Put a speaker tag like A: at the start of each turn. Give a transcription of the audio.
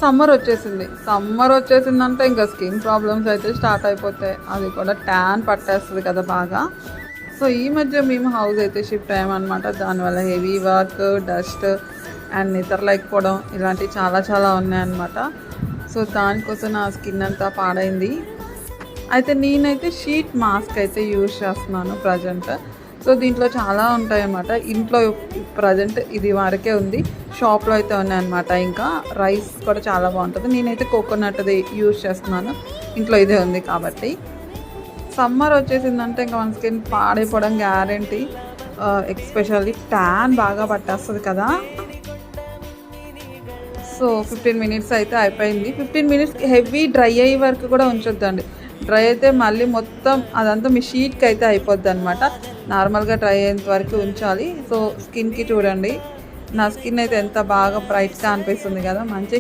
A: Summer వచ్చేసిందంటే ఇంకా skin problems అయితే start అయిపోతాయి. అది కూడా ట్యాన్ పట్టేస్తుంది కదా బాగా. సో ఈ మధ్య మేము హౌస్ అయితే షిఫ్ట్ అయ్యామన్నమాట. దానివల్ల హెవీ వర్క్, డస్ట్ అండ్ నిద్ర లేకపోవడం ఇలాంటివి చాలా ఉన్నాయన్నమాట. సో దానికోసం నా స్కిన్ అంతా పాడైంది. అయితే నేనైతే షీట్ మాస్క్ అయితే యూజ్ చేస్తున్నాను ప్రజెంట్. సో దీంట్లో చాలా ఉంటాయన్నమాట. ఇంట్లో ప్రజెంట్ ఇది వరకే ఉంది, షాప్లో అయితే ఉన్నాయన్నమాట. ఇంకా రైస్ కూడా చాలా బాగుంటుంది. నేనైతే కోకోనట్ది యూజ్ చేస్తున్నాను, ఇంట్లో ఇదే ఉంది కాబట్టి. సమ్మర్ వచ్చేసిందంటే ఇంకా మన స్కిన్ పాడైపోవడం గ్యారంటీ. ఎక్స్పెషల్లీ ట్యాన్ బాగా పట్టేస్తుంది కదా. సో 15 మినిట్స్ అయితే అయిపోయింది. 15 మినిట్స్ హెవీ డ్రై అయ్యే వరకు కూడా ఉంచొద్దండి. డ్రై అయితే మళ్ళీ మొత్తం అదంతా మీ షీట్కి అయితే అయిపోద్ది అనమాట. నార్మల్గా డ్రై అయ్యేంత వరకు ఉంచాలి. సో స్కిన్కి చూడండి, నా స్కిన్ అయితే ఎంత బాగా బ్రైట్గా అనిపిస్తుంది కదా. మంచి